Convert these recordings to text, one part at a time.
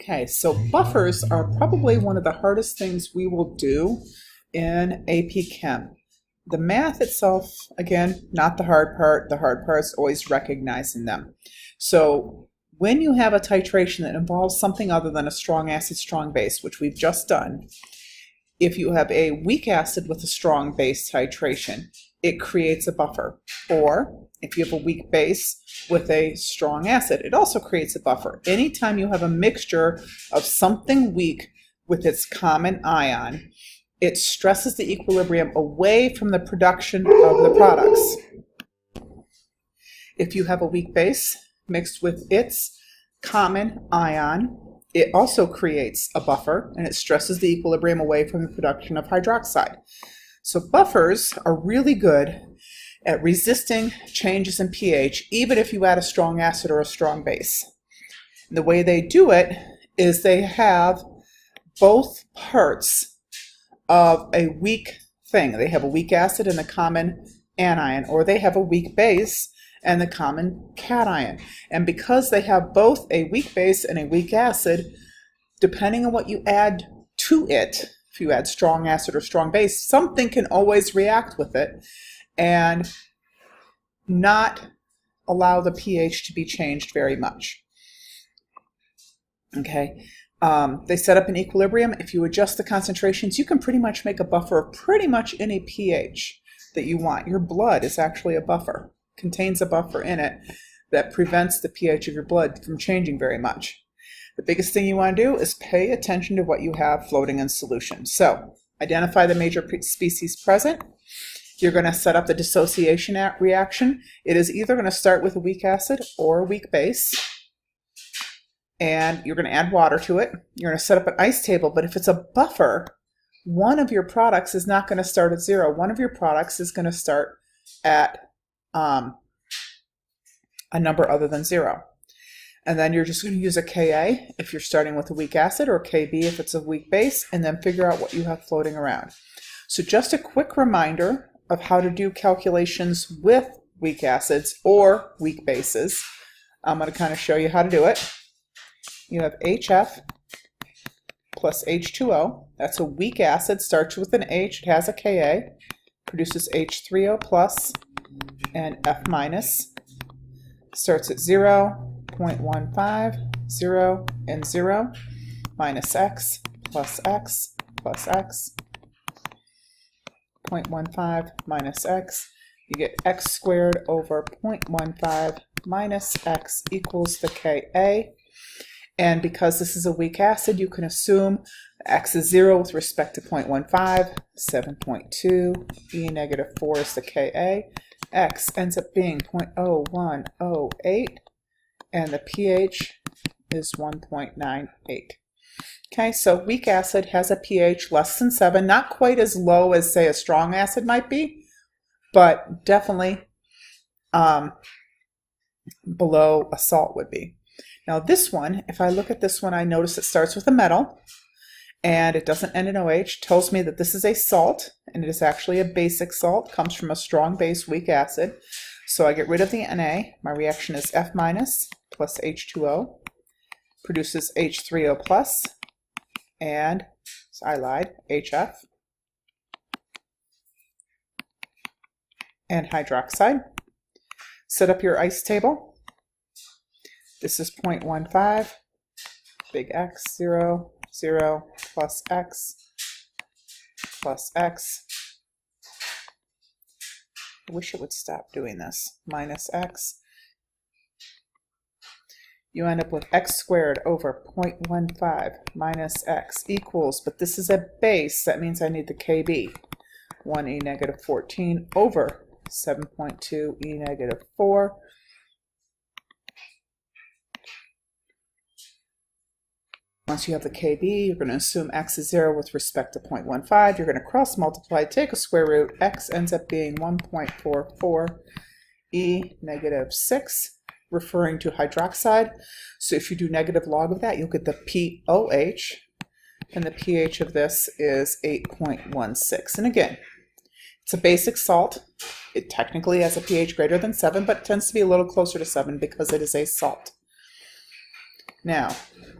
Okay, so buffers are probably one of the hardest things we will do in AP Chem. The math itself, again, not the hard part. The hard part is always recognizing them. So when you have a titration that involves something other than a strong acid, strong base, which we've just done, if you have a weak acid with a strong base titration, it creates a buffer. Or if you have a weak base with a strong acid, it also creates a buffer. Anytime you have a mixture of something weak with its common ion, it stresses the equilibrium away from the production of the products. If you have a weak base mixed with its common ion, it also creates a buffer, and it stresses the equilibrium away from the production of hydroxide. So buffers are really good at resisting changes in pH, even if you add a strong acid or a strong base. And the way they do it is they have both parts of a weak thing. They have a weak acid and a common anion, or they have a weak base and the common cation. And because they have both a weak base and a weak acid, depending on what you add to it, if you add strong acid or strong base, something can always react with it and not allow the pH to be changed very much. Okay, they set up an equilibrium. If you adjust the concentrations, you can pretty much make a buffer of pretty much any pH that you want. Your blood is actually a buffer, contains a buffer in it that prevents the pH of your blood from changing very much. The biggest thing you want to do is pay attention to what you have floating in solution. So identify the major species present. You're going to set up the dissociation reaction. It is either going to start with a weak acid or a weak base, and you're going to add water to it. You're going to set up an ice table, but if it's a buffer, one of your products is not going to start at 0. One of your products is going to start at a number other than 0. And then you're just going to use a Ka if you're starting with a weak acid, or Kb if it's a weak base, and then figure out what you have floating around. So just a quick reminder of how to do calculations with weak acids or weak bases. I'm going to kind of show you how to do it. You have HF plus H2O. That's a weak acid, starts with an H, it has a Ka, produces H3O plus and F minus. Starts at 0, 0.15, 0, and 0, minus X plus X plus X. 0.15 minus X. You get X squared over 0.15 minus X equals the Ka. And because this is a weak acid, you can assume X is 0 with respect to 0.15, 7.2, E negative 4 is the Ka. X ends up being 0.0108, and the pH is 1.98. Okay, so weak acid has a pH less than 7, not quite as low as, say, a strong acid might be, but definitely below a salt would be. Now this one, if I look at this one, I notice it starts with a metal, and it doesn't end in OH. Tells me that this is a salt, and it is actually a basic salt, comes from a strong base, weak acid. So I get rid of the Na. My reaction is F minus plus H2O, produces H3O plus, and, so I lied, HF, and hydroxide. Set up your ice table. This is 0.15, big X, 0, 0, plus X, plus X. I wish it would stop doing this. Minus X. You end up with X squared over 0.15 minus X equals, but this is a base, that means I need the Kb. 1e negative 14 over 7.2 e negative 4. Once you have the Kb, you're going to assume X is 0 with respect to 0.15. You're going to cross multiply, take a square root. X ends up being 1.44 e negative 6, referring to hydroxide. So if you do negative log of that, you'll get the POH, and the pH of this is 8.16. And again, it's a basic salt. It technically has a pH greater than 7, but tends to be a little closer to 7 because it is a salt. Now,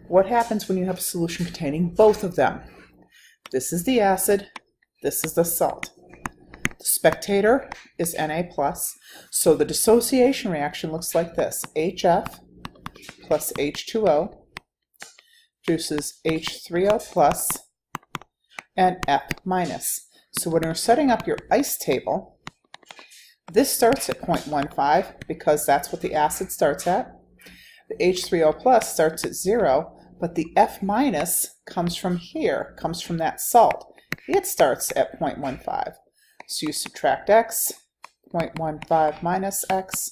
What happens when you have a solution containing both of them? This is the acid, this is the salt. The spectator is Na+, so the dissociation reaction looks like this. HF plus H2O produces H3O+ and F-. So when you're setting up your ice table, this starts at 0.15 because that's what the acid starts at. The H3O+ starts at 0, but the F- comes from here, comes from that salt. It starts at 0.15. So you subtract x, 0.15 minus x,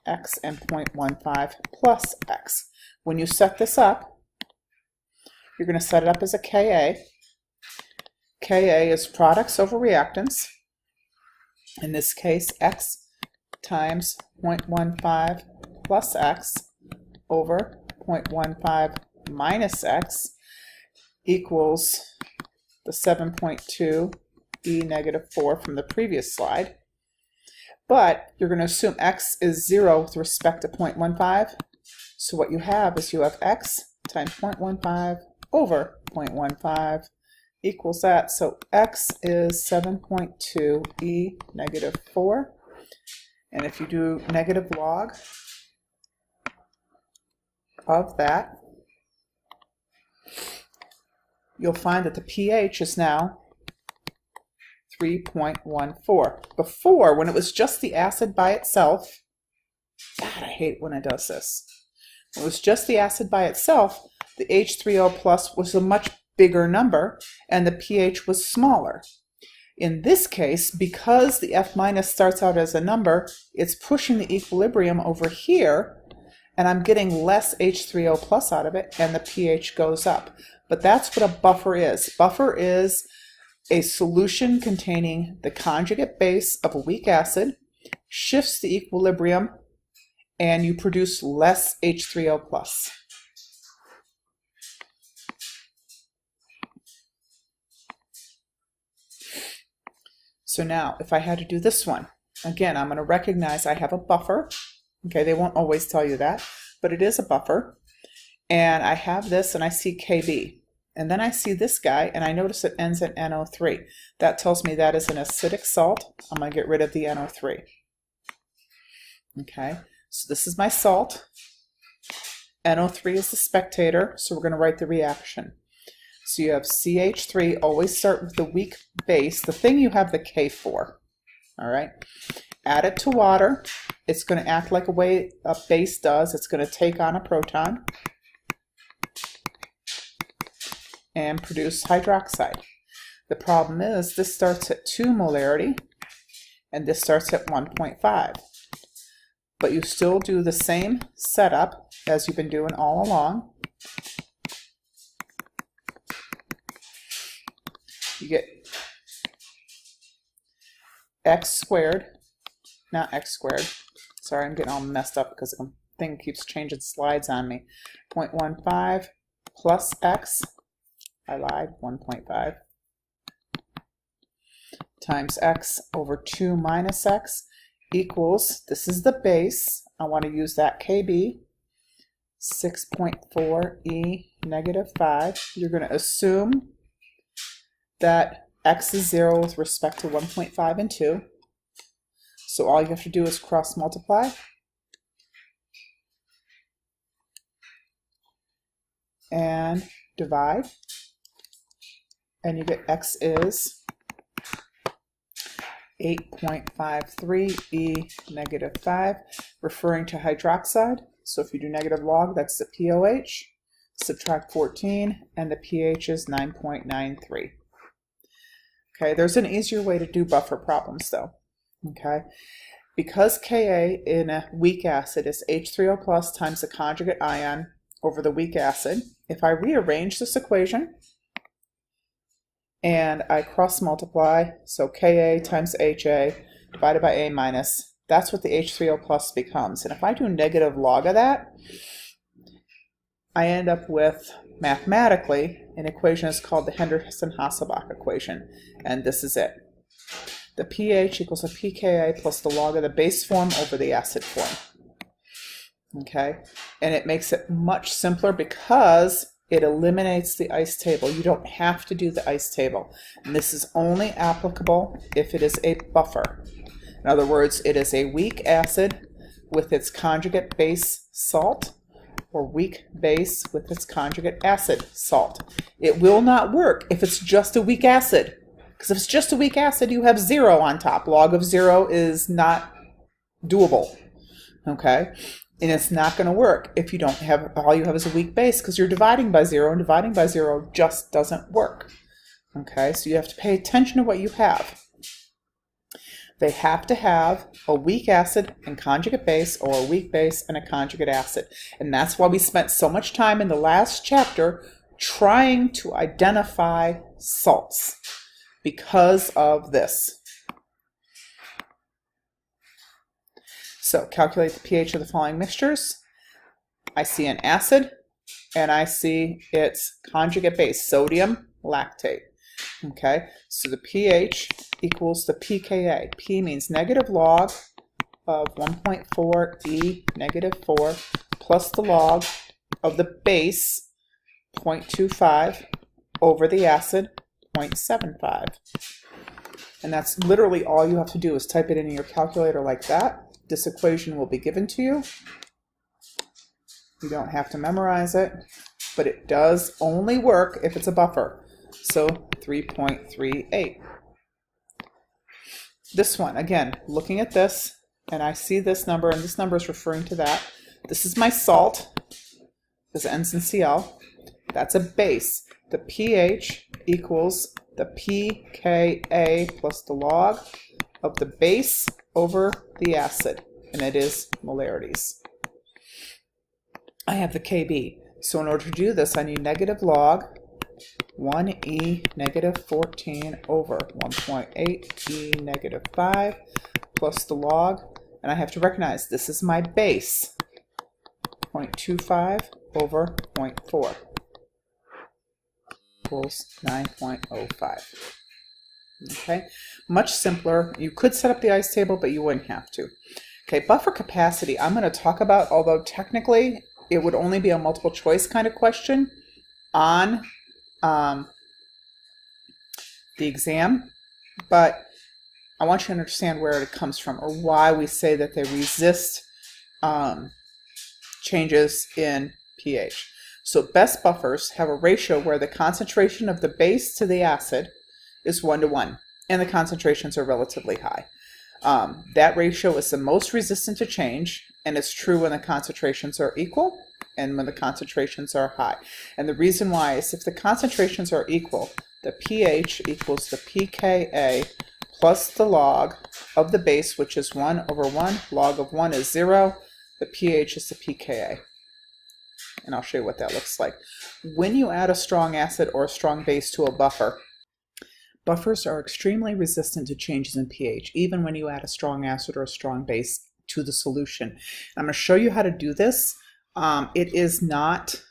x and 0.15 plus x. When you set this up, you're going to set it up as a Ka. Ka is products over reactants. In this case, x times 0.15 plus x over 0.15 minus x equals the 7.2 E negative 4 from the previous slide. But you're going to assume x is 0 with respect to 0.15. So what you have is you have x times 0.15 over 0.15 equals that. So x is 7.2 E negative 4. And if you do negative log of that, you'll find that the pH is now 3.14. Before, when it was just the acid by itself, God, I hate when it does this. When it was just the acid by itself, the H3O+ was a much bigger number and the pH was smaller. In this case, because the F- starts out as a number, it's pushing the equilibrium over here, and I'm getting less H3O+ out of it, and the pH goes up. But that's what a buffer is. Buffer is a solution containing the conjugate base of a weak acid, shifts the equilibrium, and you produce less H3O+. So now, if I had to do this one, again, I'm going to recognize I have a buffer. Okay, they won't always tell you that, but it is a buffer. And I have this, and I see Kb. And then I see this guy, and I notice it ends in NO3. That tells me that is an acidic salt. I'm going to get rid of the NO3. Okay, so this is my salt. NO3 is the spectator, so we're going to write the reaction. So you have CH3, always start with the weak base, the thing you have the K for. All right, add it to water. It's going to act like a way a base does. It's going to take on a proton and produce hydroxide. The problem is this starts at 2 molarity and this starts at 1.5. But you still do the same setup as you've been doing all along. You get x squared, not x squared. Sorry, I'm getting all messed up because the thing keeps changing slides on me. 0.15 plus x, I lied, 1.5, times x over 2 minus x equals, this is the base, I want to use that Kb, 6.4 E negative 5. You're going to assume that x is 0 with respect to 1.5 and 2. So all you have to do is cross multiply. And divide. And you get x is 8.53 E negative 5, referring to hydroxide. So if you do negative log, that's the POH. Subtract 14, and the pH is 9.93. Okay, there's an easier way to do buffer problems though. Okay, because Ka in a weak acid is H3O+ times the conjugate ion over the weak acid, if I rearrange this equation and I cross multiply, so Ka times Ha divided by A minus, that's what the H3O+ becomes. And if I do negative log of that, I end up with, mathematically, an equation is called the Henderson-Hasselbalch equation, and this is it. The pH equals a pKa plus the log of the base form over the acid form. Okay, and it makes it much simpler because it eliminates the ice table. You don't have to do the ice table. And this is only applicable if it is a buffer. In other words, it is a weak acid with its conjugate base salt, or weak base with its conjugate acid salt. It will not work if it's just a weak acid, because if it's just a weak acid, you have 0 on top. Log of 0 is not doable, okay? And it's not going to work if you don't have, all you have is a weak base, because you're dividing by 0, and dividing by 0 just doesn't work, okay? So you have to pay attention to what you have. They have to have a weak acid and conjugate base, or a weak base and a conjugate acid. And that's why we spent so much time in the last chapter trying to identify salts, because of this. So calculate the pH of the following mixtures. I see an acid, and I see its conjugate base, sodium lactate. Okay, so the pH equals the pKa. P means negative log of 1.4 E negative 4 plus the log of the base 0.25 over the acid 0.75. And that's literally all you have to do is type it into your calculator like that. This equation will be given to you. You don't have to memorize it, but it does only work if it's a buffer. So 3.38. This one, again, looking at this, and I see this number, and this number is referring to that. This is my salt. This ends in Cl. That's a base. The pH equals the pKa plus the log of the base over the acid, and it is molarities. I have the Kb. So in order to do this, I need negative log 1e negative 14 over 1.8 e negative 5 plus the log, and I have to recognize this is my base, 0.25 over 0.4 equals 9.05. Okay, much simpler. You could set up the ice table, but you wouldn't have to. Okay, buffer capacity I'm going to talk about, although technically it would only be a multiple choice kind of question on the exam, but I want you to understand where it comes from, or why we say that they resist changes in pH. So best buffers have a ratio where the concentration of the base to the acid is 1:1, and the concentrations are relatively high. That ratio is the most resistant to change, and it's true when the concentrations are equal and when the concentrations are high. And the reason why is if the concentrations are equal, the pH equals the pKa plus the log of the base, which is 1 over 1. Log of 1 is 0. The pH is the pKa. And I'll show you what that looks like. When you add a strong acid or a strong base to a buffer, buffers are extremely resistant to changes in pH, even when you add a strong acid or a strong base to the solution. I'm going to show you how to do this. It is not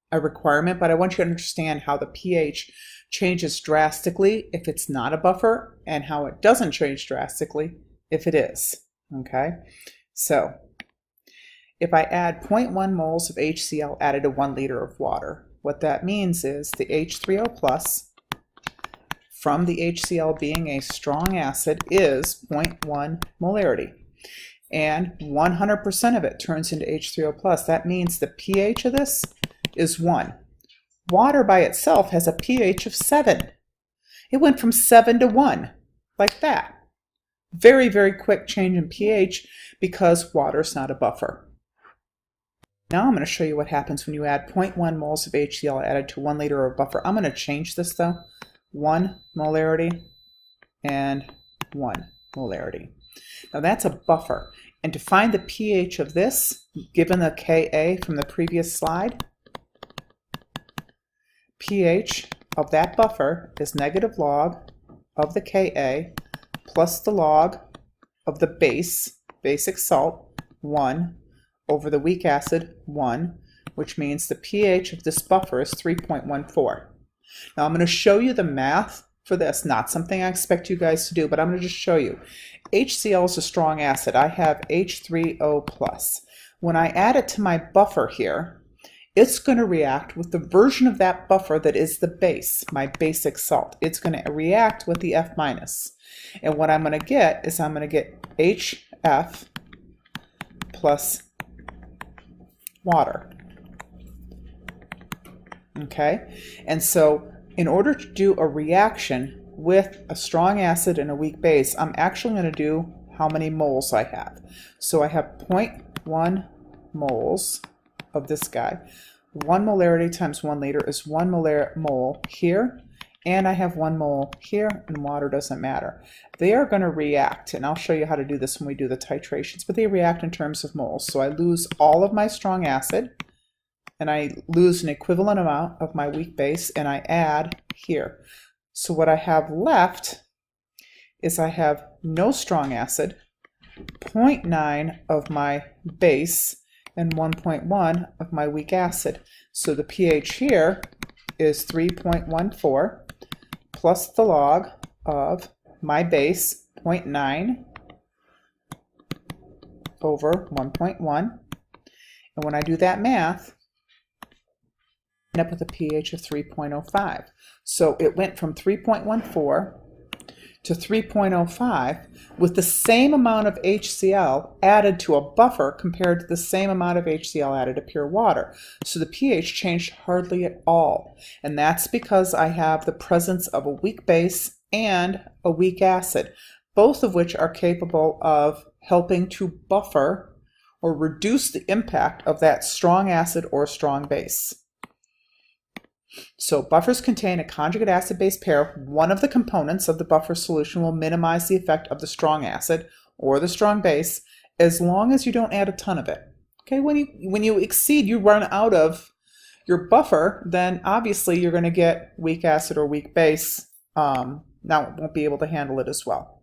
a requirement, but I want you to understand how the pH changes drastically if it's not a buffer, and how it doesn't change drastically if it is. Okay, so if I add 0.1 moles of HCl added to 1 liter of water, what that means is the H3O plus from the HCl being a strong acid is 0.1 molarity. And 100% of it turns into H3O plus. That means the pH of this is 1. Water by itself has a pH of 7. It went from 7 to 1, like that. Very, very quick change in pH because water is not a buffer. Now I'm going to show you what happens when you add 0.1 moles of HCl added to 1 liter of buffer. I'm going to change this though. 1 molarity and 1 molarity. Now that's a buffer. And to find the pH of this, given the Ka from the previous slide, pH of that buffer is negative log of the Ka plus the log of the base, basic salt, 1, over the weak acid, 1, which means the pH of this buffer is 3.14. Now I'm going to show you the math for this, not something I expect you guys to do, but I'm going to just show you. HCl is a strong acid. I have H3O+. When I add it to my buffer here, it's going to react with the version of that buffer that is the base, my basic salt. It's going to react with the F minus. And what I'm going to get is I'm going to get HF plus water. Okay? And so in order to do a reaction with a strong acid and a weak base, I'm actually going to do how many moles I have. So I have 0.1 moles of this guy. 1 molarity times 1 liter is 1 mole here, and I have 1 mole here, and water doesn't matter. They are going to react, and I'll show you how to do this when we do the titrations, but they react in terms of moles. So I lose all of my strong acid, and I lose an equivalent amount of my weak base, and I add here. So what I have left is I have no strong acid, 0.9 of my base, and 1.1 of my weak acid. So the pH here is 3.14 plus the log of my base, 0.9 over 1.1. And when I do that math, I end up with a pH of 3.05. So it went from 3.14 to 3.05 with the same amount of HCl added to a buffer compared to the same amount of HCl added to pure water. So the pH changed hardly at all. And that's because I have the presence of a weak base and a weak acid, both of which are capable of helping to buffer or reduce the impact of that strong acid or strong base. So buffers contain a conjugate acid-base pair. One of the components of the buffer solution will minimize the effect of the strong acid or the strong base as long as you don't add a ton of it. Okay, when you exceed, you run out of your buffer, then obviously you're going to get weak acid or weak base. Now it won't be able to handle it as well.